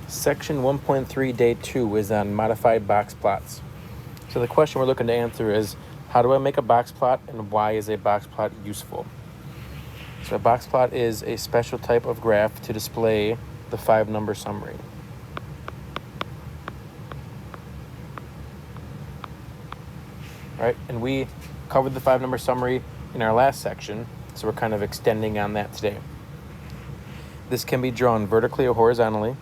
Section 1.3, Day 2 is on modified box plots. So the question we're looking to answer is, how do I make a box plot and why is a box plot useful? So a box plot is a special type of graph to display the 5-number summary. Right, and we covered the 5-number summary in our last section, so we're kind of extending on that today. This can be drawn vertically or horizontally.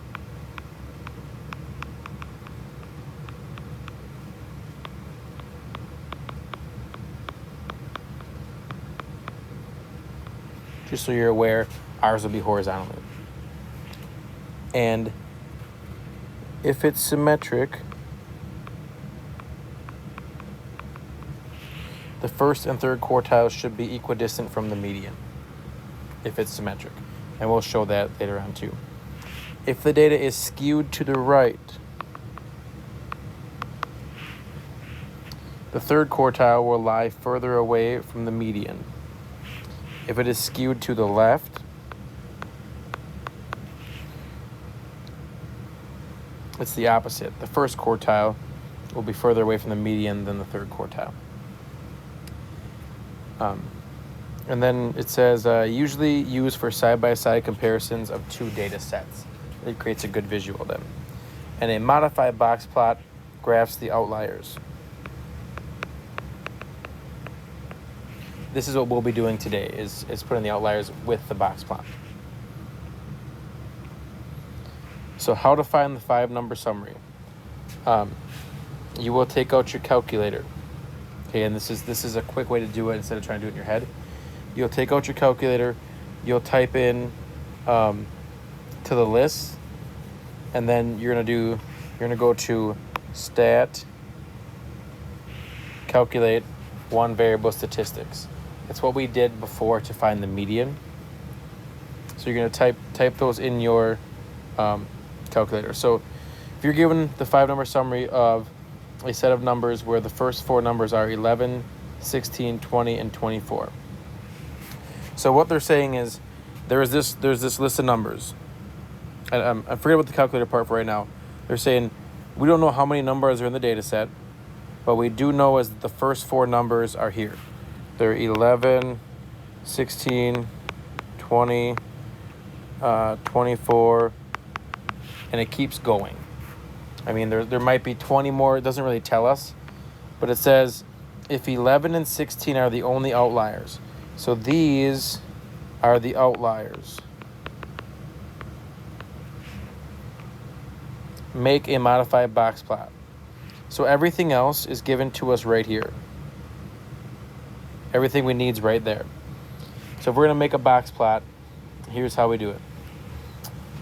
Just so you're aware, ours will be horizontally. And if it's symmetric, the first and third quartiles should be equidistant from the median, if it's symmetric. And we'll show that later on too. If the data is skewed to the right, the third quartile will lie further away from the median. If it is skewed to the left, it's the opposite. The first quartile will be further away from the median than the third quartile. And then it says, usually used for side-by-side comparisons of two data sets. It creates a good visual then. And a modified box plot graphs the outliers. This is what we'll be doing today, is putting the outliers with the box plot. So how to find the 5-number summary. You will take out your calculator. Okay, and this is a quick way to do it instead of trying to do it in your head. You'll take out your calculator, you'll type in to the list, and then you're gonna go to stat, calculate one variable statistics. It's what we did before to find the median. So you're gonna type those in your calculator. So if you're given the 5-number summary of a set of numbers where the first 4 numbers are 11, 16, 20, and 24. So what they're saying is there's this list of numbers. And I forget about the calculator part for right now. They're saying we don't know how many numbers are in the data set, but we do know is that the first 4 numbers are here. They're 11, 16, 20, 24, and it keeps going. I mean, there might be 20 more. It doesn't really tell us, but it says if 11 and 16 are the only outliers. So these are the outliers. Make a modified box plot. So everything else is given to us right here. Everything we need is right there. So if we're going to make a box plot, here's how we do it.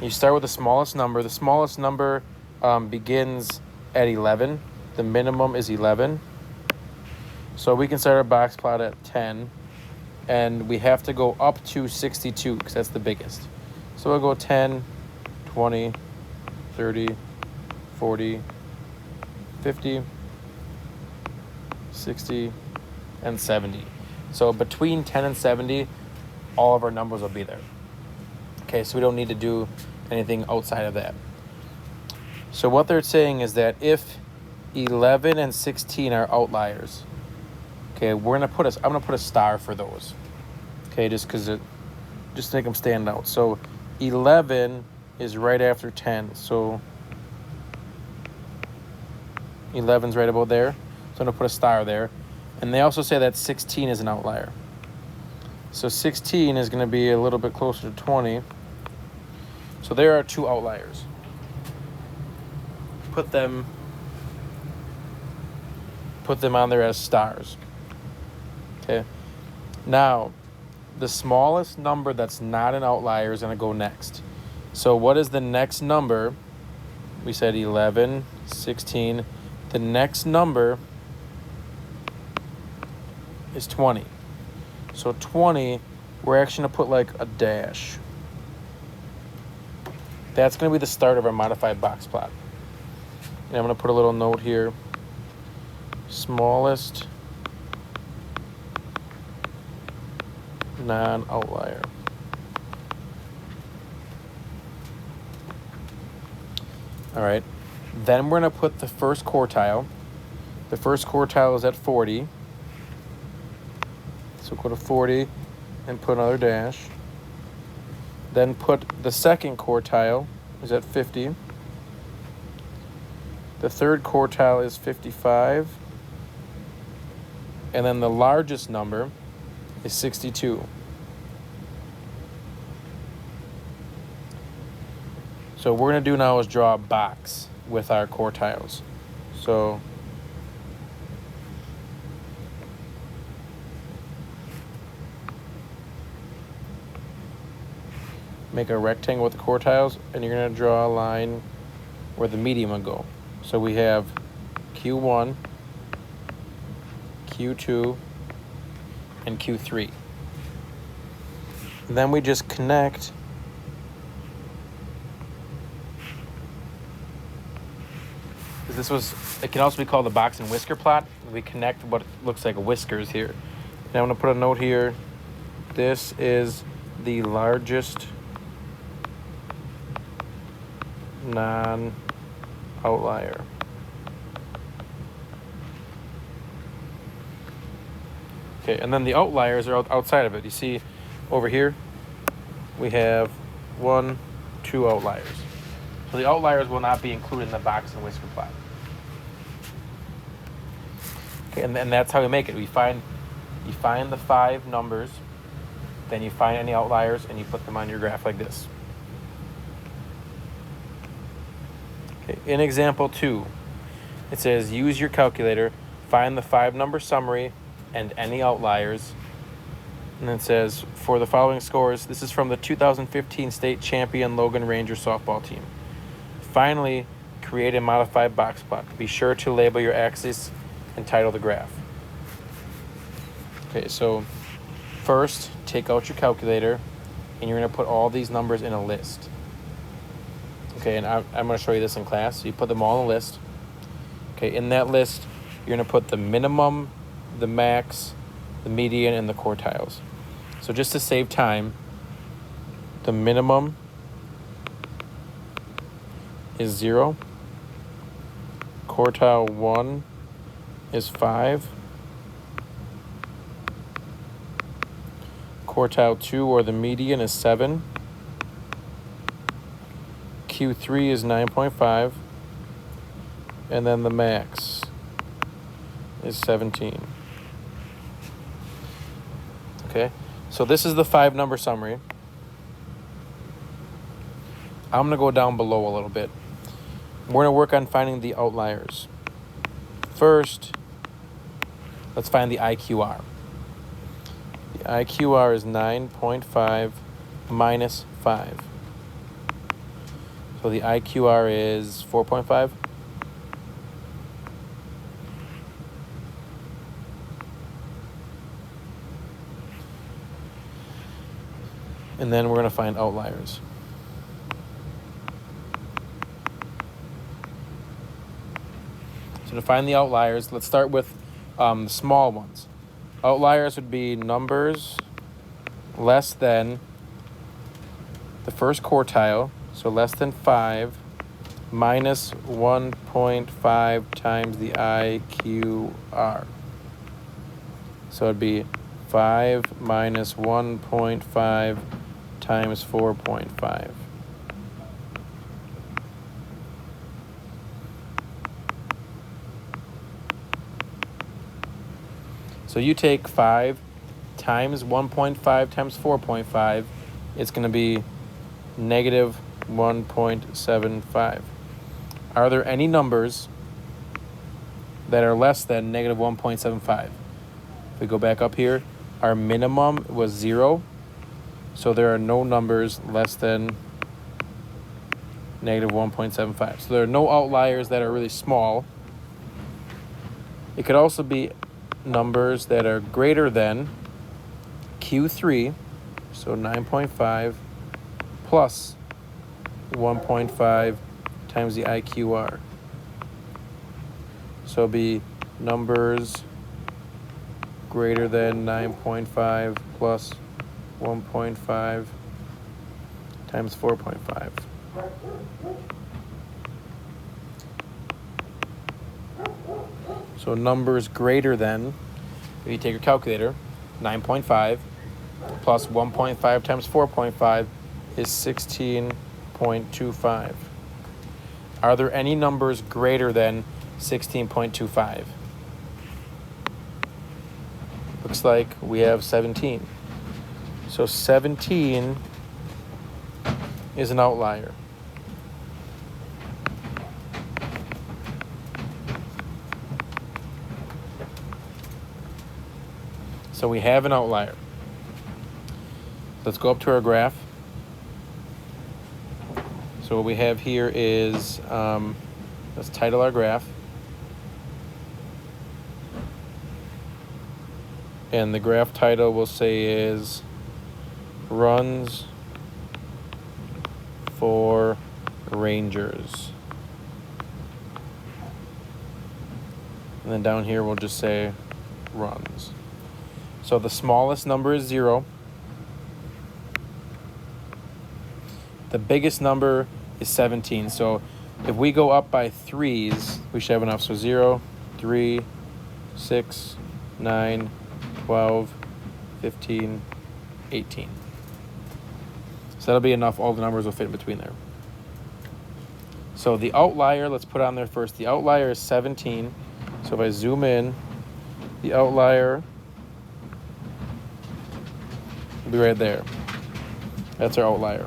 You start with the smallest number. The smallest number begins at 11. The minimum is 11. So we can start our box plot at 10. And we have to go up to 62 because that's the biggest. So we'll go 10, 20, 30, 40, 50, 60, and 70. So between 10 and 70, all of our numbers will be there. Okay, so we don't need to do anything outside of that. So what they're saying is that if 11 and 16 are outliers, okay, I'm gonna put a star for those. Okay, just to make them stand out. So 11 is right after 10. So 11's right about there. So I'm gonna put a star there. And they also say that 16 is an outlier. So 16 is gonna be a little bit closer to 20. So there are 2 outliers. Put them on there as stars. Okay. Now, the smallest number that's not an outlier is going to go next. So what is the next number? We said 11, 16. The next number is 20. So 20, we're actually going to put like a dash. That's going to be the start of our modified box plot. And I'm going to put a little note here. Smallest non-outlier. All right. Then we're going to put the first quartile. The first quartile is at 40. So go to 40 and put another dash. Then put the second quartile is at 50. The third quartile is 55. And then the largest number is 62. So what we're going to do now is draw a box with our quartiles. So make a rectangle with the quartiles, and you're going to draw a line where the median will go. So we have Q1, Q2, and Q3. And then we just connect it can also be called the box and whisker plot. We connect what looks like whiskers here. Now I'm going to put a note here. This is the largest non-outlier. Okay, and then the outliers are outside of it. You see over here, we have 1, 2 outliers. So the outliers will not be included in the box and whisker plot. Okay, and that's how we make it. You find the 5 numbers, then you find any outliers, and you put them on your graph like this. Okay, in example 2, it says use your calculator, find the 5-number summary and any outliers. And then it says for the following scores, this is from the 2015 state champion Logan Ranger softball team. Finally, create a modified box plot. Be sure to label your axis and title the graph. Okay, so first, take out your calculator, and you're going to put all these numbers in a list. Okay, and I'm going to show you this in class. So you put them all in a list. Okay, in that list, you're going to put the minimum, the max, the median, and the quartiles. So just to save time, the minimum is 0. Quartile 1 is 5. Quartile 2, or the median, is 7. Q3 is 9.5. And then the max is 17. Okay, so this is the 5-number summary. I'm going to go down below a little bit. We're going to work on finding the outliers. First, let's find the IQR. The IQR is 9.5 minus 5. So the IQR is 4.5. And then we're going to find outliers. So to find the outliers, let's start with the small ones. Outliers would be numbers less than the first quartile, so less than 5, minus 1.5 times the IQR. So it'd be 5 minus 1.5 times 4.5. So you take 5 times 1.5 times 4.5, it's going to be negative 1.75. Are there any numbers that are less than negative 1.75? If we go back up here, our minimum was 0, so there are no numbers less than negative 1.75. So there are no outliers that are really small. It could also be numbers that are greater than Q3, so 9.5 plus 1.5 times the IQR. So it'll be numbers greater than 9.5 plus 1.5 times 4.5. So numbers greater than, if you take your calculator, 9.5 plus 1.5 times 4.5 is 16.25. Are there any numbers greater than 16.25? Looks like we have 17. So 17 is an outlier. So we have an outlier. Let's go up to our graph. So what we have here is, let's title our graph. And the graph title we'll say is Runs for Rangers. And then down here we'll just say runs. So the smallest number is 0. The biggest number is 17. So if we go up by 3s, we should have enough. So 0, 3, 6, 9, 12, 15, 18. So that'll be enough. All the numbers will fit in between there. So the outlier, let's put on there first. The outlier is 17. So if I zoom in, the outlier will be right there. That's our outlier.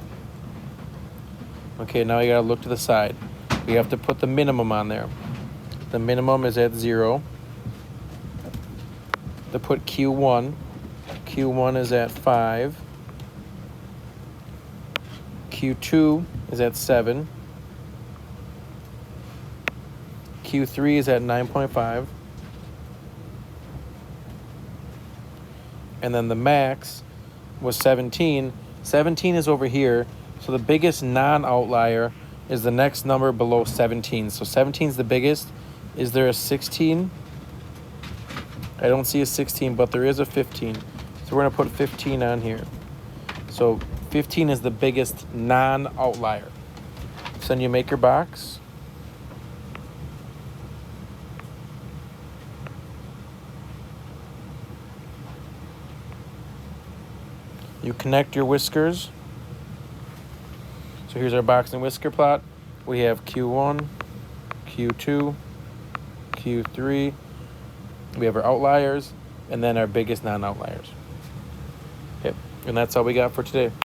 Okay, now you gotta look to the side. We have to put the minimum on there. The minimum is at 0. To put Q1, Q1 is at 5. Q2 is at 7. Q3 is at 9.5. And then the max was 17. 17 is over here. So the biggest non-outlier is the next number below 17. So 17 is the biggest. Is there a 16? I don't see a 16, but there is a 15. So we're gonna put 15 on here. So 15 is the biggest non-outlier. So then you make your box. You connect your whiskers. So here's our box and whisker plot. We have Q1, Q2, Q3. We have our outliers, and then our biggest non-outliers. Okay, and that's all we got for today.